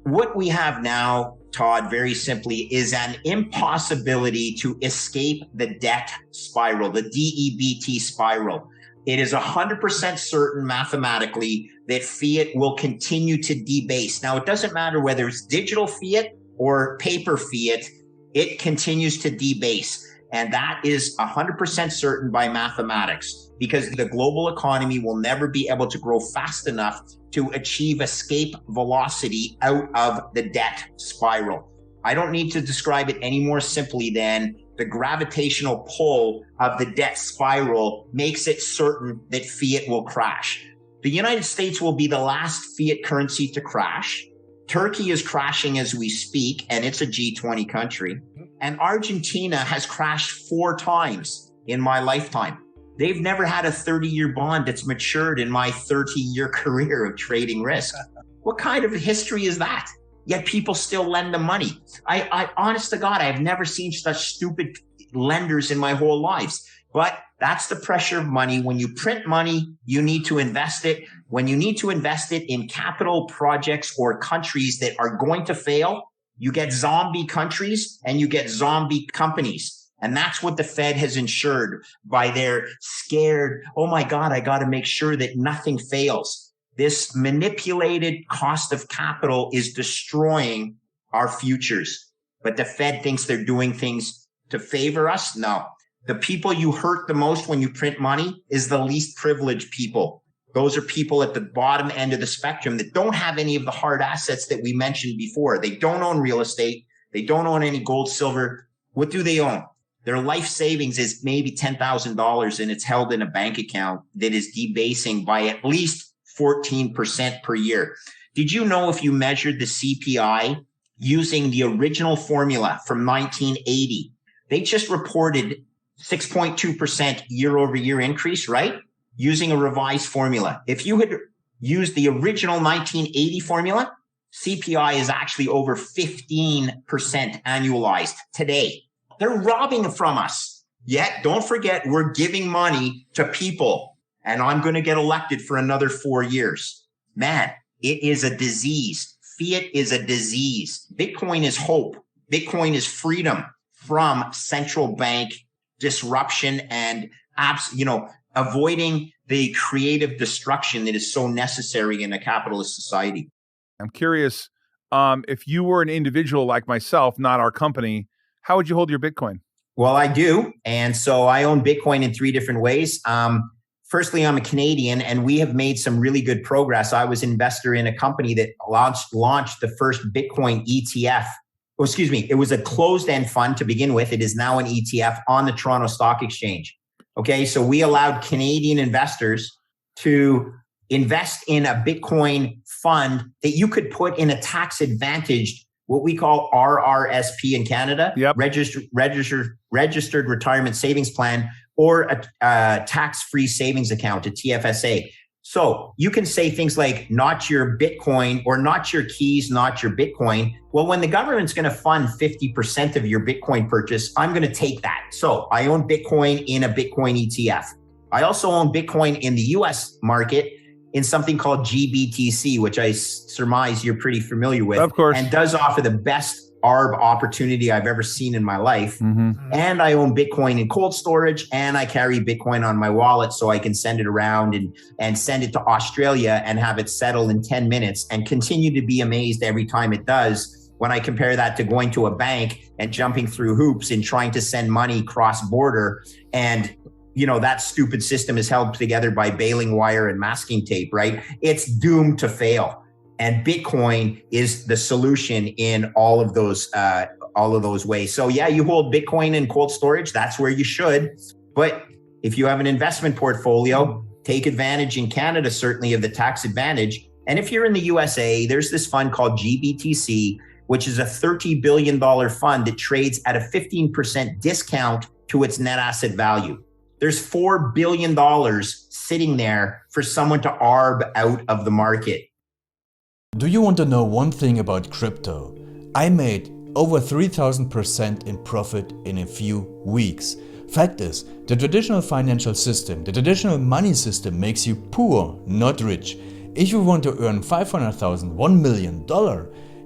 What we have now, Todd, very simply, is an impossibility to escape the debt spiral, the DEBT spiral. It is 100% certain mathematically that fiat will continue to debase. Now, it doesn't matter whether it's digital fiat or paper fiat, it continues to debase. And that is 100% certain by mathematics, because the global economy will never be able to grow fast enough to achieve escape velocity out of the debt spiral. I don't need to describe it any more simply than the gravitational pull of the debt spiral makes it certain that fiat will crash. The United States will be the last fiat currency to crash. Turkey is crashing as we speak, and it's a G20 country. And Argentina has crashed 4 times in my lifetime. They've never had a 30-year bond that's matured in my 30-year career of trading risk. What kind of history is that? Yet people still lend them money. I honest to God, I've never seen such stupid lenders in my whole lives. But that's the pressure of money. When you print money, you need to invest it. When you need to invest it in capital projects or countries that are going to fail, you get zombie countries and you get zombie companies. And that's what the Fed has ensured by their scared, oh my God, I got to make sure that nothing fails. This manipulated cost of capital is destroying our futures. But the Fed thinks they're doing things to favor us. No. The people you hurt the most when you print money is the least privileged people. Those are people at the bottom end of the spectrum that don't have any of the hard assets that we mentioned before. They don't own real estate. They don't own any gold, silver. What do they own? Their life savings is maybe $10,000 and it's held in a bank account that is debasing by at least 14% per year. Did you know if you measured the CPI using the original formula from 1980, they just reported 6.2% year over year increase, right? Using a revised formula. If you had used the original 1980 formula, CPI is actually over 15% annualized today. They're robbing from us. Yet, don't forget, we're giving money to people, and I'm going to get elected for another 4 years. Man, it is a disease. Fiat is a disease. Bitcoin is hope. Bitcoin is freedom from central bank disruption and avoiding the creative destruction that is so necessary in a capitalist society. I'm curious, if you were an individual like myself, not our company, how would you hold your Bitcoin? Well, I do. And so I own Bitcoin in 3 different ways. Firstly, I'm a Canadian and we have made some really good progress. I was an investor in a company that launched the first Bitcoin ETF. Oh, excuse me. It was a closed-end fund to begin with. It is now an ETF on the Toronto Stock Exchange. Okay, so we allowed Canadian investors to invest in a Bitcoin fund that you could put in a tax-advantaged, what we call RRSP in Canada, registered retirement savings plan, or a tax-free savings account, a TFSA. So you can say things like, not your Bitcoin, or not your keys, not your Bitcoin. Well, when the government's going to fund 50% of your Bitcoin purchase, I'm going to take that. So I own Bitcoin in a Bitcoin ETF. I also own Bitcoin in the US market in something called GBTC, which I surmise you're pretty familiar with. Of course. And does offer the best arb opportunity I've ever seen in my life. Mm-hmm. And I own Bitcoin in cold storage, and I carry Bitcoin on my wallet so I can send it around and send it to Australia and have it settle in 10 minutes and continue to be amazed every time it does. When I compare that to going to a bank and jumping through hoops and trying to send money cross border, and that stupid system is held together by baling wire and masking tape, right? It's doomed to fail. And Bitcoin is the solution in all of those ways. So yeah, you hold Bitcoin in cold storage. That's where you should. But if you have an investment portfolio, take advantage in Canada, certainly, of the tax advantage. And if you're in the USA, there's this fund called GBTC, which is a $30 billion fund that trades at a 15% discount to its net asset value. There's $4 billion sitting there for someone to arb out of the market. Do you want to know one thing about crypto? I made over 3,000% in profit in a few weeks. Fact is, the traditional financial system, the traditional money system makes you poor, not rich. If you want to earn $500,000, $1 million,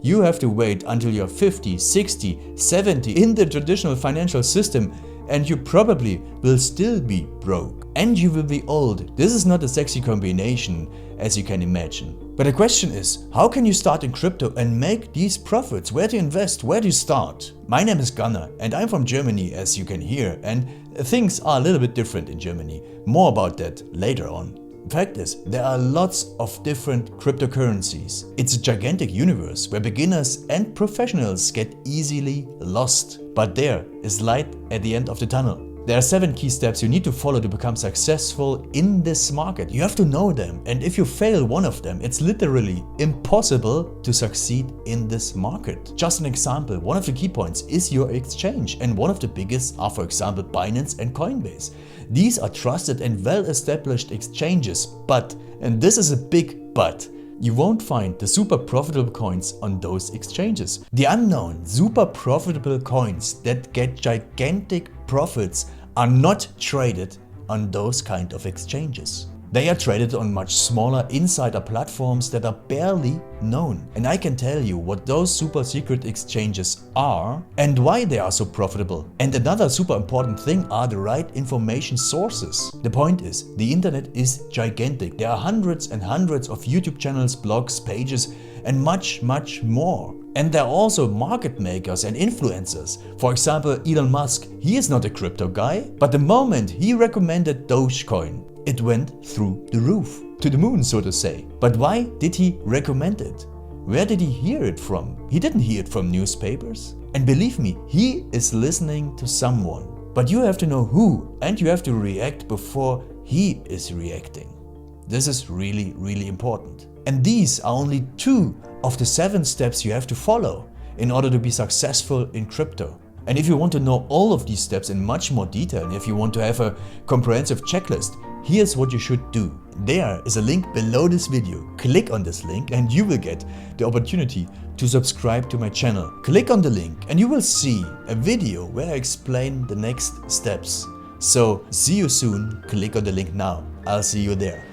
You have to wait until you're 50, 60, 70 in the traditional financial system, and you probably will still be broke. And you will be old. This is not a sexy combination, as you can imagine. But the question is, how can you start in crypto and make these profits? Where to invest? Where to start? My name is Gunnar and I'm from Germany, as you can hear, and things are a little bit different in Germany. More about that later on. Fact is, there are lots of different cryptocurrencies. It's a gigantic universe where beginners and professionals get easily lost. But there is light at the end of the tunnel. There are 7 key steps you need to follow to become successful in this market. You have to know them, and if you fail one of them, it's literally impossible to succeed in this market. Just an example, one of the key points is your exchange, and one of the biggest are, for example, Binance and Coinbase. These are trusted and well-established exchanges, but, and this is a big but, you won't find the super profitable coins on those exchanges. The unknown super profitable coins that get gigantic profits are not traded on those kind of exchanges. They are traded on much smaller insider platforms that are barely known. And I can tell you what those super secret exchanges are and why they are so profitable. And another super important thing are the right information sources. The point is, the internet is gigantic. There are hundreds and hundreds of YouTube channels, blogs, pages, and much more. And there are also market makers and influencers. For example, Elon Musk, he is not a crypto guy, but the moment he recommended Dogecoin, it went through the roof, to the moon, so to say. But why did he recommend it? Where did he hear it from? He didn't hear it from newspapers. And believe me, he is listening to someone. But you have to know who, and you have to react before he is reacting. This is really, really important. And these are only 2 of the 7 steps you have to follow in order to be successful in crypto. And if you want to know all of these steps in much more detail, and if you want to have a comprehensive checklist, here's what you should do. There is a link below this video. Click on this link and you will get the opportunity to subscribe to my channel. Click on the link and you will see a video where I explain the next steps. So see you soon. Click on the link now. I'll see you there.